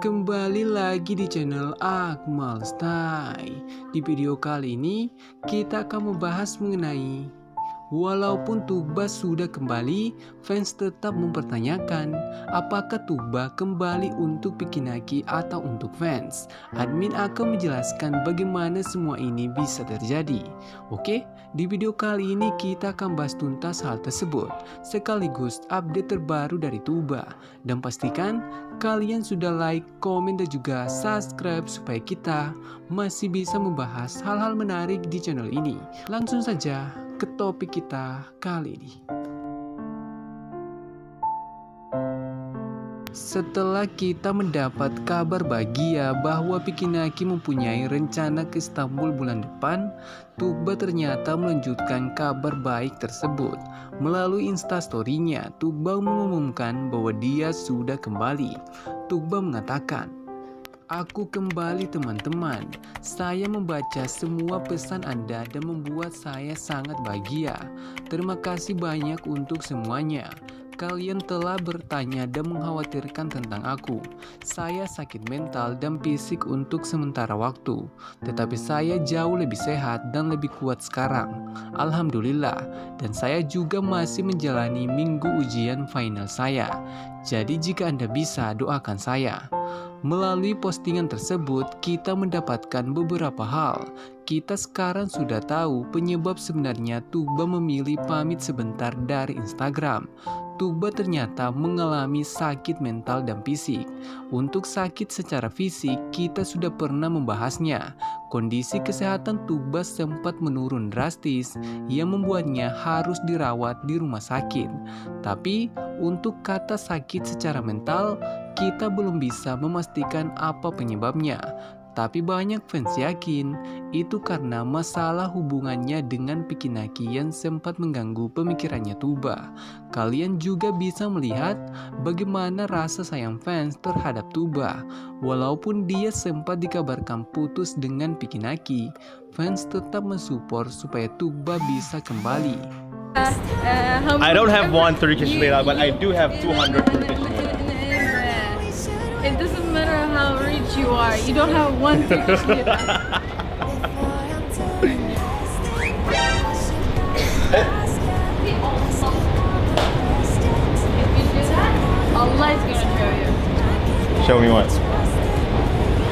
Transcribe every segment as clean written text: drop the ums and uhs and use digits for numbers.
Kembali lagi di channel Akmal Style. Di video kali ini kita akan membahas mengenai walaupun Tuba sudah kembali, fans tetap mempertanyakan apakah Tuba kembali untuk Pikinaki atau untuk fans. Admin akan menjelaskan bagaimana semua ini bisa terjadi. Oke, di video kali ini kita akan bahas tuntas hal tersebut, sekaligus update terbaru dari Tuba. Dan pastikan kalian sudah like, komen, dan juga subscribe supaya kita masih bisa membahas hal-hal menarik di channel ini. Langsung saja ke topik kita kali ini. Setelah kita mendapat kabar bahagia bahwa Pikinaki mempunyai rencana ke Istanbul bulan depan, Tuba ternyata melanjutkan kabar baik tersebut. Melalui instastory-nya, Tuba mengumumkan bahwa dia sudah kembali. Tuba mengatakan, "Aku kembali teman-teman. Saya membaca semua pesan Anda dan membuat saya sangat bahagia. Terima kasih banyak untuk semuanya. Kalian telah bertanya dan mengkhawatirkan tentang aku. Saya sakit mental dan fisik untuk sementara waktu, tetapi saya jauh lebih sehat dan lebih kuat sekarang. Alhamdulillah, dan saya juga masih menjalani minggu ujian final saya. Jadi jika Anda bisa, doakan saya." Melalui postingan tersebut, kita mendapatkan beberapa hal. Kita sekarang sudah tahu penyebab sebenarnya Tuba memilih pamit sebentar dari Instagram. Tuba ternyata mengalami sakit mental dan fisik. Untuk sakit secara fisik, kita sudah pernah membahasnya. Kondisi kesehatan Tuba sempat menurun drastis yang membuatnya harus dirawat di rumah sakit. Tapi untuk kata sakit secara mental, kita belum bisa memastikan apa penyebabnya. Tapi banyak fans yakin itu karena masalah hubungannya dengan Pikinaki yang sempat mengganggu pemikirannya Tuba. Kalian juga bisa melihat bagaimana rasa sayang fans terhadap Tuba. Walaupun dia sempat dikabarkan putus dengan Pikinaki, fans tetap mensupport supaya Tuba bisa kembali. I don't have one Turkish lira, but I do have 200 Turkish lira. It doesn't matter how rich you are, you don't have one Turkish lira. If you do that, Allah is gonna show you Show me what?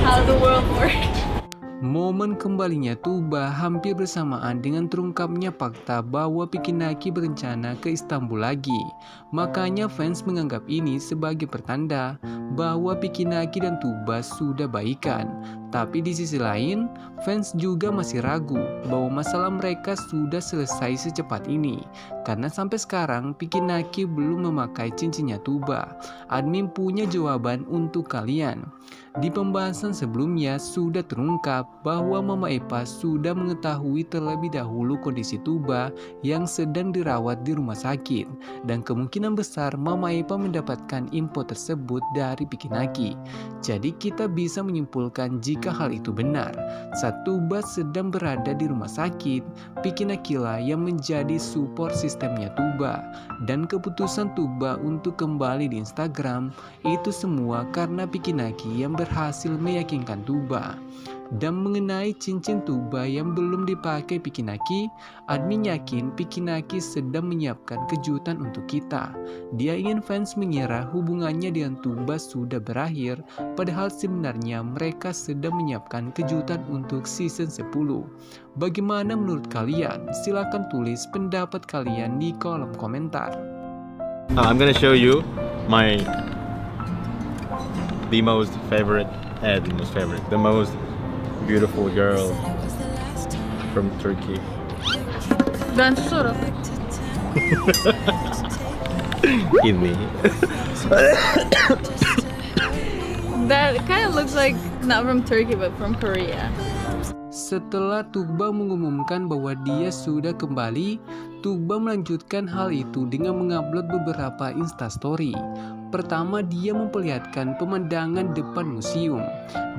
how the world works. Momen kembalinya Tuba hampir bersamaan dengan terungkapnya fakta bahwa Pikinaki berencana ke Istanbul lagi. Makanya fans menganggap ini sebagai pertanda bahwa Pikinaki dan Tuba sudah baikan. Tapi di sisi lain, fans juga masih ragu bahwa masalah mereka sudah selesai secepat ini. Karena sampai sekarang Pikinaki belum memakai cincinnya Tuba. Admin punya jawaban untuk kalian. Di pembahasan sebelumnya sudah terungkap bahwa Mama Epa sudah mengetahui terlebih dahulu kondisi Tuba yang sedang dirawat di rumah sakit. Dan kemungkinan besar Mama Epa mendapatkan info tersebut dari Pikinaki. Jadi kita bisa menyimpulkan jika hal itu benar. Saat Tuba sedang berada di rumah sakit, Pikinakilah yang menjadi support sistemnya Tuba. Dan keputusan Tuba untuk kembali di Instagram itu semua karena Pikinaki yang berhasil meyakinkan Tuba. Dan mengenai cincin Tuba yang belum dipakai Pikinaki, admin yakin Pikinaki sedang menyiapkan kejutan untuk kita. Dia ingin fans mengira hubungannya dengan Tuba sudah berakhir, padahal sebenarnya mereka sedang menyiapkan kejutan untuk season 10. Bagaimana menurut kalian? Silahkan tulis pendapat kalian di kolom komentar. I'm gonna show you the most beautiful girl from Turkey. Dan suruh. Ini. That kind of looks like not from Turkey but from Korea. Setelah Tuba mengumumkan bahwa dia sudah kembali, Tuba melanjutkan hal itu dengan mengupload beberapa instastory. Pertama, dia memperlihatkan pemandangan depan museum.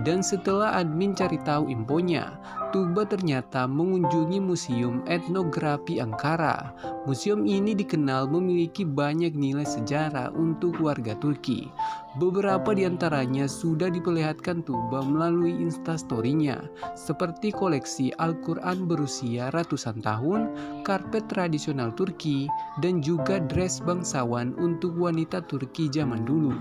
Dan setelah admin cari tahu infonya, Tuba ternyata mengunjungi Museum Etnografi Ankara. Museum ini dikenal memiliki banyak nilai sejarah untuk warga Turki. Beberapa di antaranya sudah diperlihatkan Tuba melalui instastory-nya, seperti koleksi Al-Quran berusia ratusan tahun, karpet tradisional Turki, dan juga dress bangsawan untuk wanita Turki zaman dulu.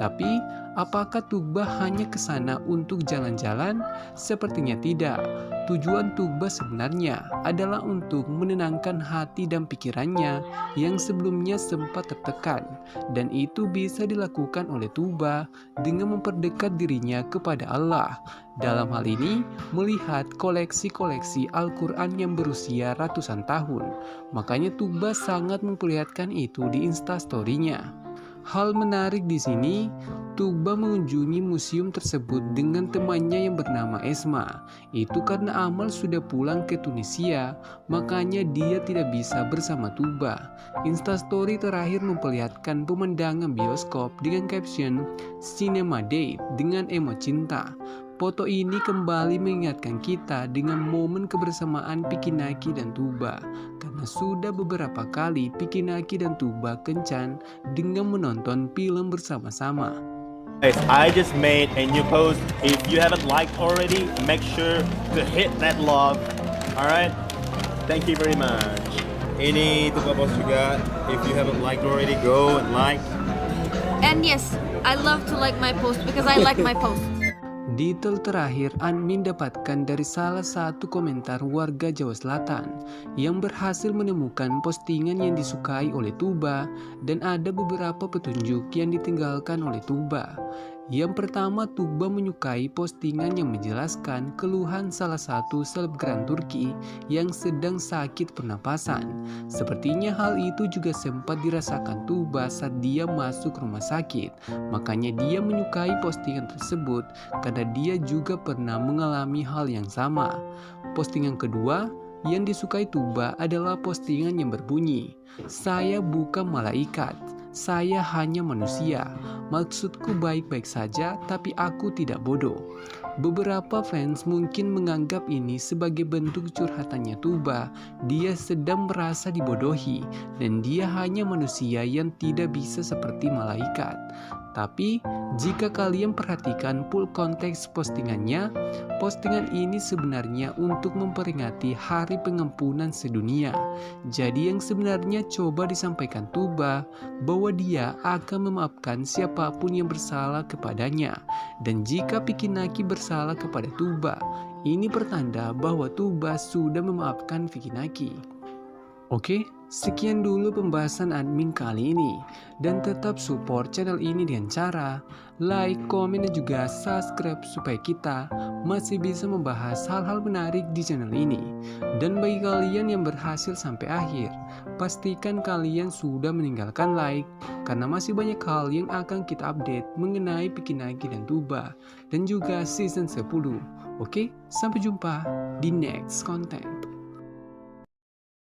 Tapi, apakah Tuba hanya ke sana untuk jalan-jalan? Sepertinya tidak. Tujuan Tuba sebenarnya adalah untuk menenangkan hati dan pikirannya yang sebelumnya sempat tertekan, dan itu bisa dilakukan oleh Tuba dengan memperdekat dirinya kepada Allah. Dalam hal ini, melihat koleksi-koleksi Al-Quran yang berusia ratusan tahun. Makanya Tuba sangat memperlihatkan itu di instastory-nya. Hal menarik di sini, Tuba mengunjungi museum tersebut dengan temannya yang bernama Esma. Itu karena Amal sudah pulang ke Tunisia, makanya dia tidak bisa bersama Tuba. Instastory terakhir memperlihatkan pemandangan bioskop dengan caption Cinema Date dengan emoji cinta. Foto ini kembali mengingatkan kita dengan momen kebersamaan Pikinaki dan Tuba, karena sudah beberapa kali Pikinaki dan Tuba kencan dengan menonton film bersama-sama. Guys, I just made a new post. If you haven't liked already, make sure to hit that love. Alright? Thank you very much. Ini Tuba post juga. If you haven't liked already, go and like. And yes, I love to like my post because I like my post. Detail terakhir admin dapatkan dari salah satu komentar warga Jawa Selatan yang berhasil menemukan postingan yang disukai oleh Tuba, dan ada beberapa petunjuk yang ditinggalkan oleh Tuba. Yang pertama, Tuba menyukai postingan yang menjelaskan keluhan salah satu selebgram Turki yang sedang sakit pernapasan. Sepertinya hal itu juga sempat dirasakan Tuba saat dia masuk rumah sakit. Makanya dia menyukai postingan tersebut karena dia juga pernah mengalami hal yang sama. Postingan kedua yang disukai Tuba adalah postingan yang berbunyi, "Saya bukan malaikat, saya hanya manusia. Maksudku baik-baik saja, tapi aku tidak bodoh." Beberapa fans mungkin menganggap ini sebagai bentuk curhatannya Tuba. Dia sedang merasa dibodohi dan dia hanya manusia yang tidak bisa seperti malaikat. Tapi jika kalian perhatikan full konteks postingannya, postingan ini sebenarnya untuk memperingati Hari Pengampunan Sedunia. Jadi yang sebenarnya coba disampaikan Tuba bahwa dia akan memaafkan siapapun yang bersalah kepadanya. Dan jika Pikinaki bersalah kepada Tuba, ini pertanda bahwa Tuba sudah memaafkan Pikinaki. Oke, sekian dulu pembahasan admin kali ini, dan tetap support channel ini dengan cara like, komen, dan juga subscribe supaya kita masih bisa membahas hal-hal menarik di channel ini. Dan bagi kalian yang berhasil sampai akhir, pastikan kalian sudah meninggalkan like, karena masih banyak hal yang akan kita update mengenai Pikinaki dan Tuba, dan juga season 10. Oke, sampai jumpa di next content.